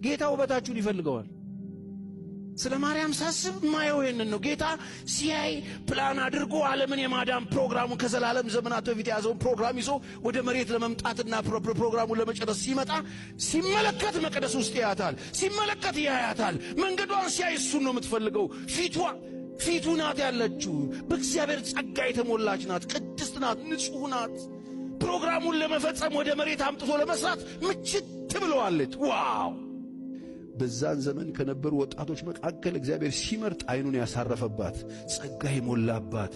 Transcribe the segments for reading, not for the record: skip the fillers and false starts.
ጌታ ውበታችሁን ይፈልገዋል። ስለ ማርያም ሳስብ ማየው ይሄንን ነው። ጌታ ሲያይ ፕላን አድርጎ ዓለምን የማዳን ፕሮግራሙን ከዘላለም ዘመናት በፊት ያዘውን ፕሮግራም ይዞ ወደ መሬት ለመምጣትና ፕሮግራሙን ለመጨረስ ሲመጣ ሲመለከት መቅደስ ውስጥ ያያታል፣ ሲመለከት ያያታል። መንገዷን ሲያይ እሱን ነው የምትፈልገው። ፊቱ ናት ያለችው፣ በእግዚአብሔር ጸጋ የተሞላች ናት፣ ቅድስት ናት፣ ንጹሕ ናት። ፕሮግራሙን ለመፈጸም ወደ መሬት አምጥቶ ለመስራት ምችት ብለዋለች። ዋው! በዛን ዘመን ከነበሩ ወጣቶች መካከል እግዚአብሔር ሲመርጥ አይኑን ያሳረፈባት፣ ጸጋ የሞላባት፣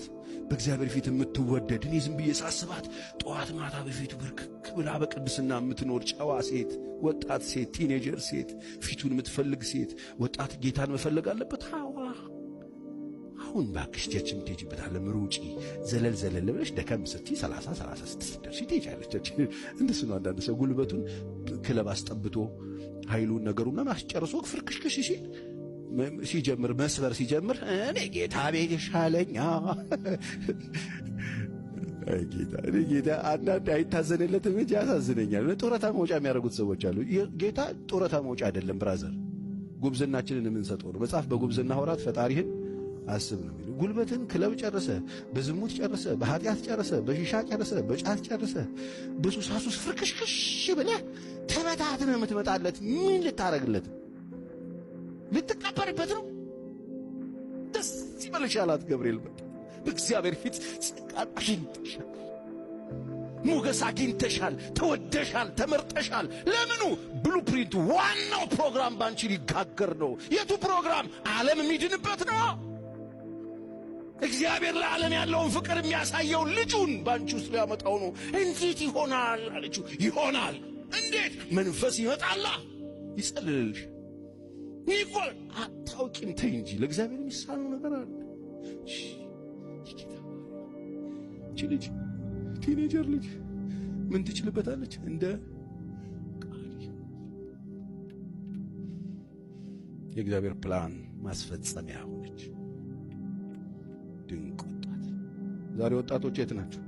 በእግዚአብሔር ፊት የምትወደድ፣ እኔ ዝም ብዬ ሳስባት ጠዋት ማታ በፊቱ ብርክክ ብላ በቅድስና የምትኖር ጨዋ ሴት፣ ወጣት ሴት፣ ቲኔጀር ሴት፣ ፊቱን የምትፈልግ ሴት። ወጣት ጌታን መፈለግ አለበት። አሁን ባክሽ ቸርች የምትሄጂበት ዓለም ሩጪ፣ ዘለል ብለሽ ደከም ስትይ 36 ደርሺ ትሄጃለች። እንደሱ ነው። አንዳንድ ሰው ጉልበቱን ክለብ አስጠብቶ ኃይሉን ነገሩን ማስጨርሶ ፍርክሽክሽ ሲጀምር መስበር ሲጀምር እኔ ጌታ ቤት ይሻለኛ ጌታ አንዳንድ አይታዘንለትም እንጂ ያሳዝነኛል። ጡረታ መውጫ የሚያደርጉት ሰዎች አሉ። ጌታ ጡረታ መውጫ አይደለም ብራዘር፣ ጉብዝናችንን የምንሰጠው ነው። መጽሐፍ በጉብዝና ወራት ፈጣሪህን አስብ ነው የሚለው። ጉልበትን ክለብ ጨረሰ፣ በዝሙት ጨረሰ፣ በኃጢአት ጨረሰ፣ በሺሻ ጨረሰ፣ በጫት ጨረሰ፣ በሱሳሱስ ፍርክሽክሽ ብለህ ተበታትነህ የምትመጣለት ምን ልታረግለት? ልትቀበርበት ነው? ደስ ይበልሽ አላት ገብርኤል። በእግዚአብሔር ፊት ጸጋን አግኝተሻል፣ ሞገስ አግኝተሻል፣ ተወደሻል፣ ተመርጠሻል። ለምኑ? ብሉፕሪንቱ ዋናው ፕሮግራም ባንቺ ሊጋገር ነው። የቱ ፕሮግራም? ዓለም የሚድንበት ነው። እግዚአብሔር ለዓለም ያለውን ፍቅር የሚያሳየው ልጁን ባንቺ ውስጥ ሊያመጣው ነው። እንዴት ይሆናል አለችው። ይሆናል። እንዴት? መንፈስ ይመጣላ፣ ይጸልልልሽ። ይቆል አታውቂም፣ ተይ እንጂ ለእግዚአብሔር የሚሳነው ነገር አለ። እቺ ልጅ ቲኔጀር ልጅ ምን ትችልበታለች? እንደ ቃል የእግዚአብሔር ፕላን ማስፈጸሚያ ሆነች። ድንቅ ወጣት። ዛሬ ወጣቶች የት ናቸው?